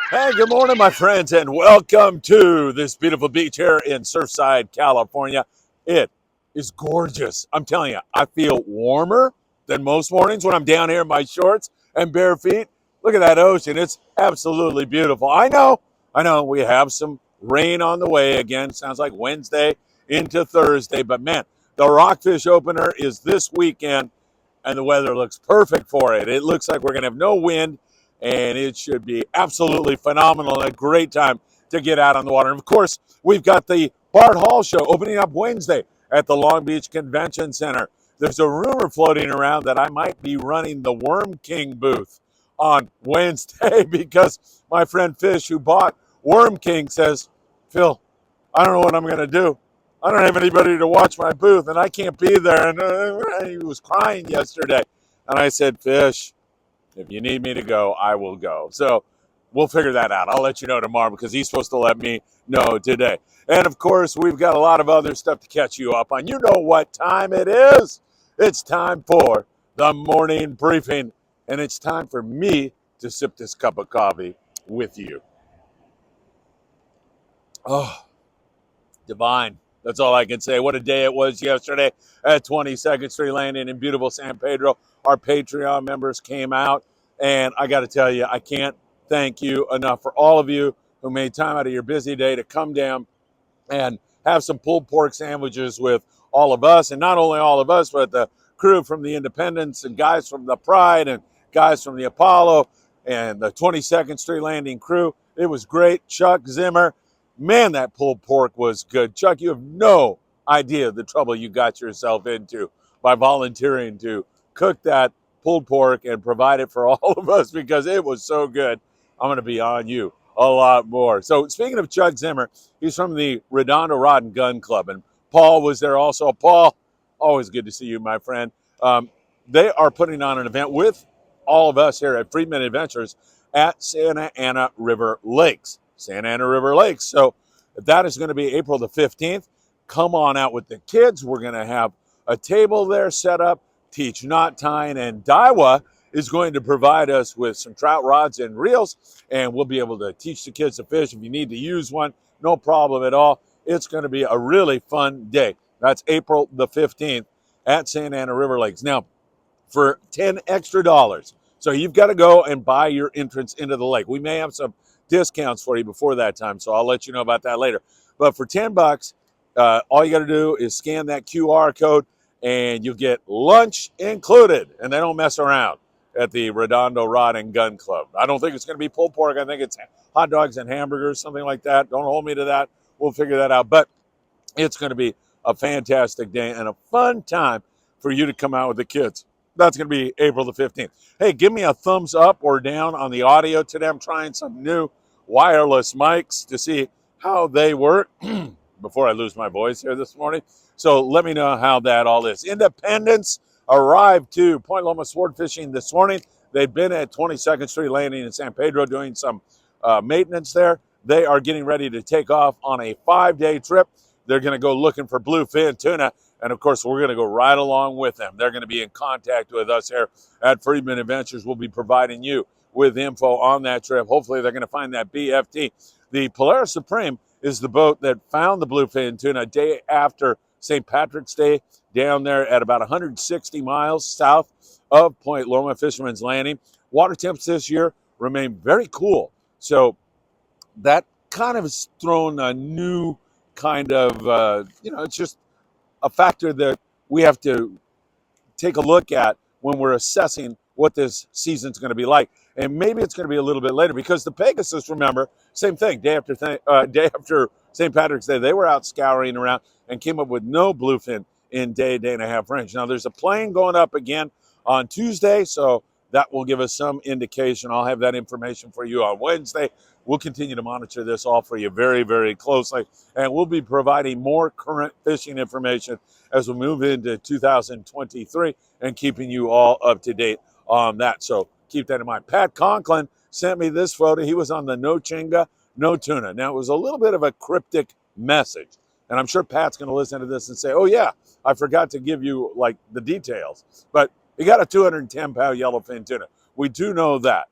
Hey, good morning, my friends, and welcome to this beautiful beach here in Surfside, California. It is gorgeous. I'm telling you, I feel warmer than most mornings when I'm down here in my shorts and bare feet. Look at that ocean. It's absolutely beautiful. I know, we have some rain on the way again. Sounds like Wednesday into Thursday, but man, the Rockfish opener is this weekend, and the weather looks perfect for it. It looks like we're going to have no wind, and it should be absolutely phenomenal and a great time to get out on the water. And of course, we've got the Bart Hall show opening up Wednesday at the Long Beach Convention Center. There's a rumor floating around that I might be running the Worm King booth on Wednesday because my friend Fish, who bought Worm King, says, Phil, I don't know what I'm going to do. I don't have anybody to watch my booth, and I can't be there. And he was crying yesterday. And I said, Fish, if you need me to go, I will go. So we'll figure that out. I'll let you know tomorrow because he's supposed to let me know today. And of course, we've got a lot of other stuff to catch you up on. You know what time it is. It's time for the morning briefing, and it's time for me to sip this cup of coffee with you. Oh, divine. That's all I can say. What a day it was yesterday at 22nd Street Landing in beautiful San Pedro. Our Patreon members came out, and I got to tell you, I can't thank you enough for all of you who made time out of your busy day to come down and have some pulled pork sandwiches with all of us, and not only all of us, but the crew from the Independence and guys from the Pride and guys from the Apollo and the 22nd Street Landing crew. It was great. Chuck Zimmer, man, that pulled pork was good. Chuck, you have no idea the trouble you got yourself into by volunteering to cook that pulled pork and provide it for all of us because it was so good. I'm going to be on you a lot more. So speaking of Chuck Zimmer, he's from the Redondo Rod and Gun Club, and Paul was there also. Paul, always good to see you, my friend. They are putting on an event with all of us here at Friedman Adventures at Santa Ana River Lakes. Santa Ana River Lakes. So that is going to be April the 15th. Come on out with the kids. We're going to have a table there set up, teach knot tying, and Daiwa is going to provide us with some trout rods and reels, and we'll be able to teach the kids to fish. If you need to use one, no problem at all. It's going to be a really fun day. That's April the 15th at Santa Ana River Lakes. Now, for $10 extra. So you've got to go and buy your entrance into the lake. We may have some discounts for you before that time, so I'll let you know about that later. But for $10, all you got to do is scan that QR code, and you'll get lunch included. And they don't mess around at the Redondo Rod and Gun Club. I don't think it's going to be pulled pork. I think it's hot dogs and hamburgers, something like that. Don't hold me to that. We'll figure that out. But it's going to be a fantastic day and a fun time for you to come out with the kids. That's going to be April the 15th. Hey, give me a thumbs up or down on the audio today. I'm trying some new wireless mics to see how they work before I lose my voice here this morning. So let me know how that all is. Independence arrived to Point Loma Sport Fishing this morning. They've been at 22nd Street Landing in San Pedro doing some maintenance there. They are getting ready to take off on a 5-day trip. They're going to go looking for bluefin tuna. And, of course, we're going to go right along with them. They're going to be in contact with us here at Friedman Adventures. We'll be providing you with info on that trip. Hopefully, they're going to find that BFT. The Polaris Supreme is the boat that found the bluefin tuna a day after St. Patrick's Day down there at about 160 miles south of Point Loma Fisherman's Landing. Water temps this year remain very cool. So that kind of has thrown a new kind of, it's just a factor that we have to take a look at when we're assessing what this season's going to be like. And maybe it's going to be a little bit later because the Pegasus, remember, same thing, day after St. Patrick's Day, they were out scouring around and came up with no bluefin in day and a half range. Now, there's a plane going up again on Tuesday, so that will give us some indication. I'll have that information for you on Wednesday. We'll continue to monitor this all for you very, very closely, and we'll be providing more current fishing information as we move into 2023 and keeping you all up to date on that. So keep that in mind. Pat Conklin sent me this photo. He was on the No Chinga, No Tuna. Now, it was a little bit of a cryptic message, and I'm sure Pat's going to listen to this and say, oh, yeah, I forgot to give you, like, the details. But he got a 210-pound yellowfin tuna. We do know that.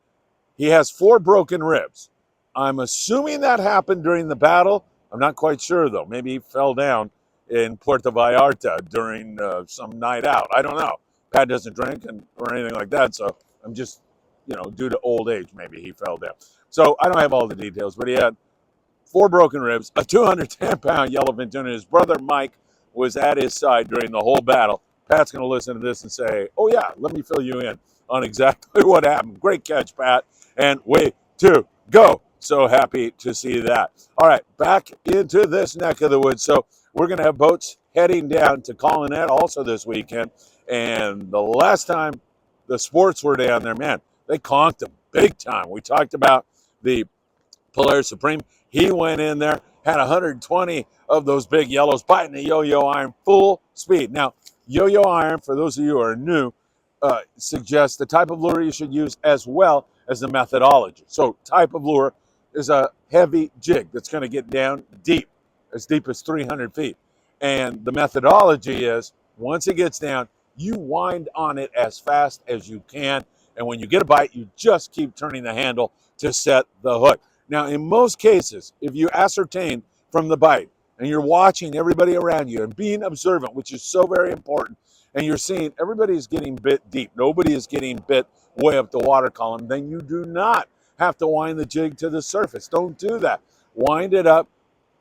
He has 4 broken ribs. I'm assuming that happened during the battle. I'm not quite sure, though. Maybe he fell down in Puerto Vallarta during some night out. I don't know. Pat doesn't drink or anything like that, so I'm just, due to old age, maybe he fell down. So I don't have all the details, but he had 4 broken ribs, a 210-pound yellowfin tuna. His brother Mike was at his side during the whole battle. Pat's going to listen to this and say, oh, yeah, let me fill you in on exactly what happened. Great catch, Pat. And way to go. So happy to see that. All right, back into this neck of the woods. So we're going to have boats heading down to Collinet also this weekend. And the last time the sports were down there, man, they conked them big time. We talked about the Polaris Supreme. He went in there, had 120 of those big yellows biting the yo-yo iron full speed. Now, yo-yo iron, for those of you who are new, suggests the type of lure you should use as well as the methodology. So type of lure is a heavy jig that's going to get down deep as 300 feet. And the methodology is, once it gets down, you wind on it as fast as you can. And when you get a bite, you just keep turning the handle to set the hook. Now, in most cases, if you ascertain from the bite and you're watching everybody around you and being observant, which is so very important, and you're seeing everybody is getting bit deep, nobody is getting bit way up the water column, then you do not have to wind the jig to the surface. Don't do that. Wind it up,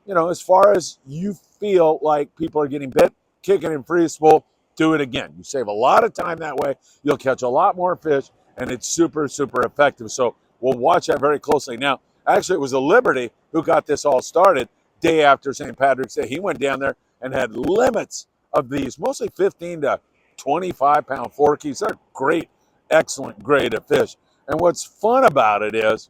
as far as you feel like people are getting bit, kick it in free spool, do it again. You save a lot of time that way. You'll catch a lot more fish, and it's super, super effective. So we'll watch that very closely. Now, actually, it was the Liberty who got this all started day after St. Patrick's Day. He went down there and had limits of these, mostly 15 to 25-pound forkies. They're great, excellent grade of fish. And what's fun about it is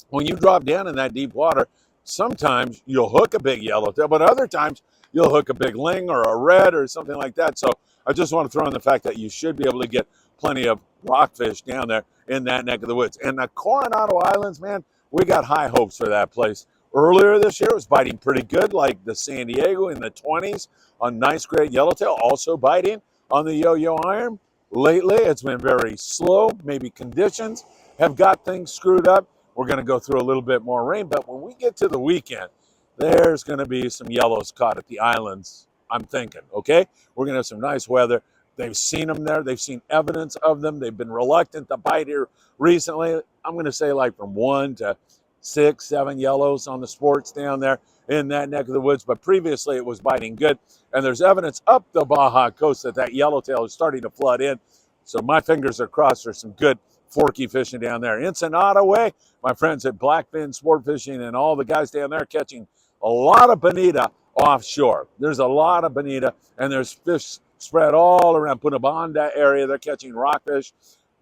when you drop down in that deep water, sometimes you'll hook a big yellowtail, but other times you'll hook a big ling or a red or something like that. So I just want to throw in the fact that you should be able to get plenty of rockfish down there in that neck of the woods. And the Coronado Islands, man, we got high hopes for that place. Earlier this year, it was biting pretty good, like the San Diego in the 20s on nice grade yellowtail, also biting on the yo-yo iron. Lately, it's been very slow. Maybe conditions have got things screwed up. We're going to go through a little bit more rain, but when we get to the weekend, there's going to be some yellows caught at the islands, I'm thinking, okay? We're going to have some nice weather. They've seen them there. They've seen evidence of them. They've been reluctant to bite here recently. I'm going to say like from 1 to 6, 7 yellows on the sports down there in that neck of the woods, but previously it was biting good. And there's evidence up the Baja coast that yellowtail is starting to flood in. So my fingers are crossed for some good forky fishing down there. Ensenada way, my friends at Blackfin Sport Fishing and all the guys down there catching a lot of bonita offshore. There's a lot of bonita, and there's fish spread all around Punta area. They're catching rockfish.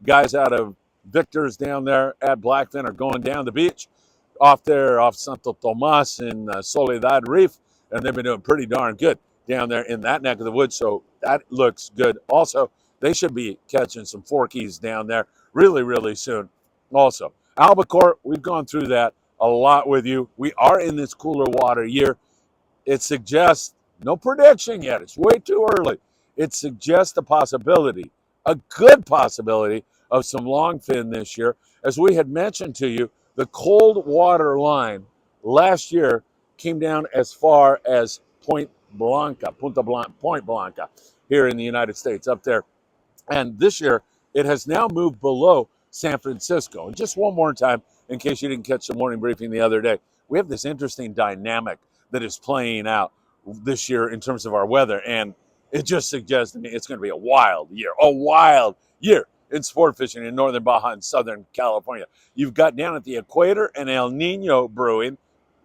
Guys out of Victor's down there at Blackfin are going down the beach off there off Santo Tomas in Soledad Reef, and they've been doing pretty darn good down there in that neck of the woods, so that looks good. Also, they should be catching some forkies down there really, really soon. Also, albacore, we've gone through that a lot with you. We are in this cooler water year. It suggests, no prediction yet, it's way too early. It suggests a possibility, a good possibility of some longfin this year. As we had mentioned to you, the cold water line last year came down as far as Point Blanca, here in the United States, up there. And this year, it has now moved below San Francisco. And just one more time, in case you didn't catch the morning briefing the other day, we have this interesting dynamic that is playing out this year in terms of our weather. And it just suggests to me it's going to be a wild year in sport fishing in northern Baja and southern California. You've got down at the equator an El Nino brewing,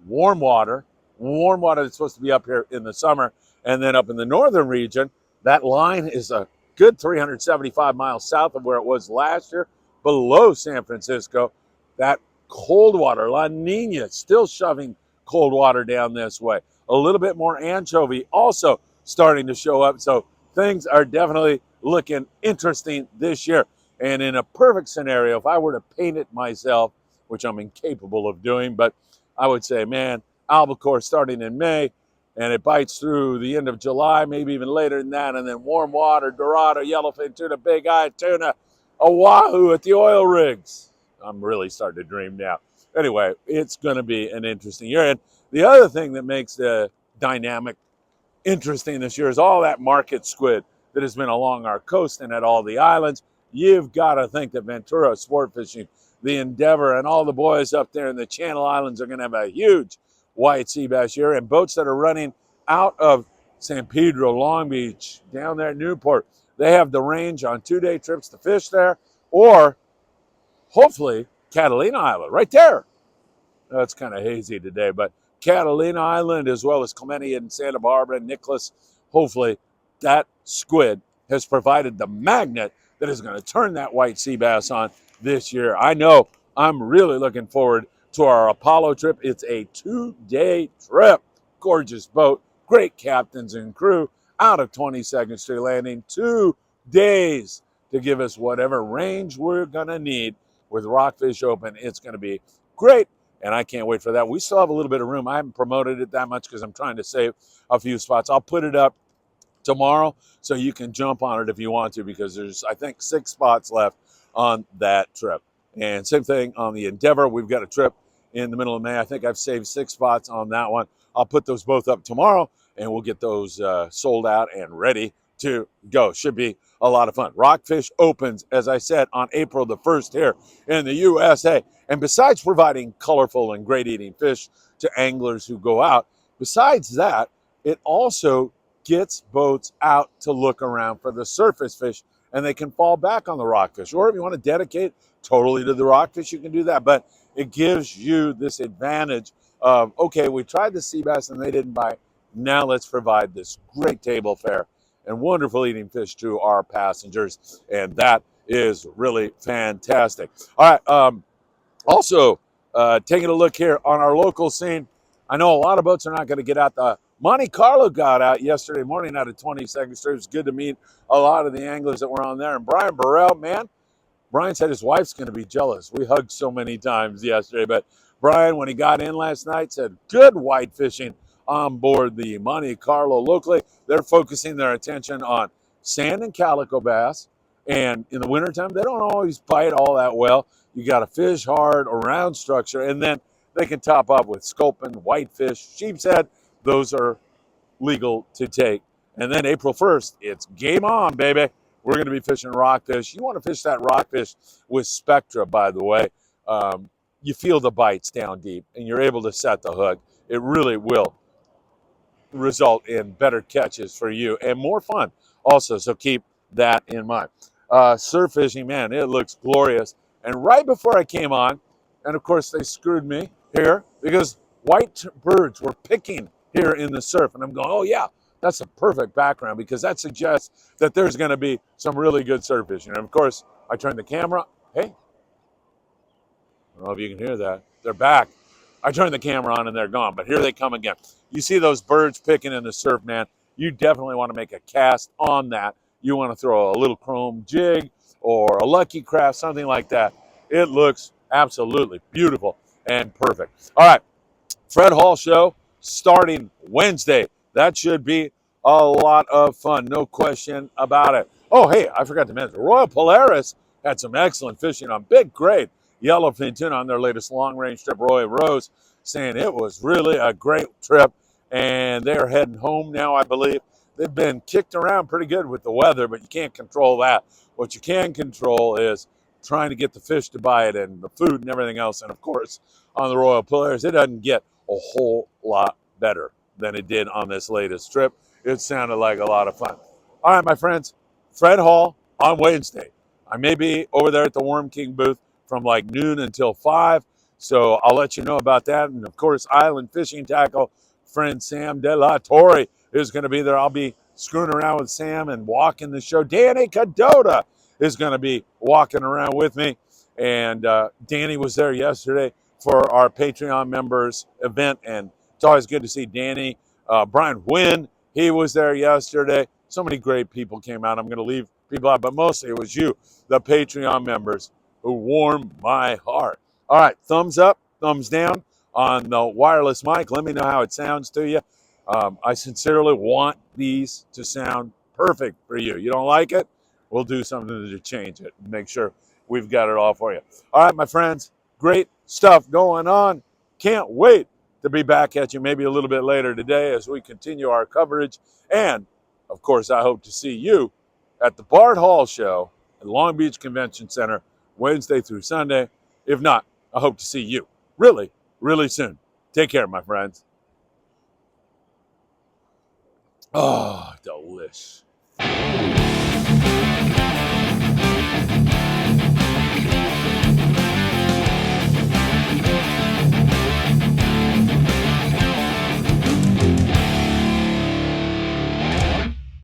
warm water that's supposed to be up here in the summer. And then up in the northern region, that line is a good 375 miles south of where it was last year, below San Francisco. That cold water, La Nina, still shoving cold water down this way. A little bit more anchovy also starting to show up. So things are definitely looking interesting this year. And in a perfect scenario, if I were to paint it myself, which I'm incapable of doing, but I would say, man, albacore starting in May, and it bites through the end of July, maybe even later than that, and then warm water, dorado, yellowfin tuna, big eye tuna, a wahoo at the oil rigs. I'm really starting to dream now. anyway, it's going to be an interesting year. And the other thing that makes the dynamic interesting this year is all that market squid that has been along our coast and at all the islands. You've got to think that Ventura Sport Fishing, the Endeavor, and all the boys up there in the Channel Islands are going to have a huge white sea bass year. And boats that are running out of San Pedro, Long Beach, down there at Newport, they have the range on 2-day trips to fish there, or hopefully Catalina Island, right there. It's kind of hazy today, but Catalina Island, as well as Clemente and Santa Barbara and Nicholas, hopefully that squid has provided the magnet that is going to turn that white sea bass on this year. I know I'm really looking forward to our Apollo trip. It's a 2-day trip. Gorgeous boat, great captains and crew out of 22nd Street Landing. 2 days to give us whatever range we're going to need with Rockfish Open. It's going to be great, and I can't wait for that. We still have a little bit of room. I haven't promoted it that much because I'm trying to save a few spots. I'll put it up tomorrow so you can jump on it if you want to, because there's, I think, 6 spots left on that trip. And same thing on the Endeavor. We've got a trip in the middle of May. I think I've saved 6 spots on that one. I'll put those both up tomorrow, and we'll get those sold out and ready to go. Should be a lot of fun. Rockfish opens, as I said, on April the 1st here in the USA. And besides providing colorful and great eating fish to anglers who go out, besides that, it also gets boats out to look around for the surface fish, and they can fall back on the rockfish. Or if you want to dedicate totally to the rockfish, you can do that. But it gives you this advantage of, okay, we tried the sea bass and they didn't bite. Now let's provide this great table fare and wonderful eating fish to our passengers. And that is really fantastic. All right. Also, taking a look here on our local scene, I know a lot of boats are not going to get out. The Monte Carlo got out yesterday morning out of 22nd Street. It was good to meet a lot of the anglers that were on there. And Brian Burrell, man, Brian said his wife's going to be jealous. We hugged so many times yesterday. But Brian, when he got in last night, said good white fishing on board the Monte Carlo locally. They're focusing their attention on sand and calico bass. And in the wintertime, they don't always bite all that well. You got a fish hard or round structure, and then they can top up with sculpin, whitefish, sheep's head. Those are legal to take. And then April 1st, it's game on, baby. We're going to be fishing rockfish. You want to fish that rockfish with Spectra, by the way. You feel the bites down deep, and you're able to set the hook. It really will result in better catches for you and more fun also, so keep that in mind. Surf fishing, man, it looks glorious. And right before I came on, and of course they screwed me here because white birds were picking here in the surf, and I'm going, oh yeah, that's a perfect background because that suggests that there's going to be some really good surf fishing. And of course, I turned the camera. Hey, I don't know if you can hear that. They're back. I turned the camera on and they're gone, but here they come again. You see those birds picking in the surf, man. You definitely want to make a cast on that. You want to throw a little chrome jig or a lucky craft, something like that. It looks absolutely beautiful and perfect. All right, Fred Hall show starting Wednesday. That should be a lot of fun, no question about it. Oh, hey, I forgot to mention, Royal Polaris had some excellent fishing on big grade yellowfin tuna on their latest long-range trip. Roy Rose saying it was really a great trip, and they're heading home now, I believe. They've been kicked around pretty good with the weather, but you can't control that. What you can control is trying to get the fish to bite and the food and everything else. And, of course, on the Royal Polaris, it doesn't get a whole lot better than it did on this latest trip. It sounded like a lot of fun. All right, my friends, Fred Hall on Wednesday. I may be over there at the Worm King booth from like noon until 5. So I'll let you know about that. And, of course, Island Fishing Tackle, friend Sam De La Torre is going to be there. I'll be screwing around with Sam and walking the show. Danny Cadota is going to be walking around with me. And Danny was there yesterday for our Patreon members event. And it's always good to see Danny. Brian Wynn, he was there yesterday. So many great people came out. I'm going to leave people out, but mostly it was you, the Patreon members, who warmed my heart. All right, thumbs up, thumbs down on the wireless mic. Let me know how it sounds to you. I sincerely want these to sound perfect for you. You don't like it? We'll do something to change it. Make sure we've got it all for you. All right, my friends, great stuff going on. Can't wait to be back at you maybe a little bit later today as we continue our coverage. And, of course, I hope to see you at the Bart Hall show at Long Beach Convention Center Wednesday through Sunday. If not, I hope to see you really, really soon. Take care, my friends. Oh, delish.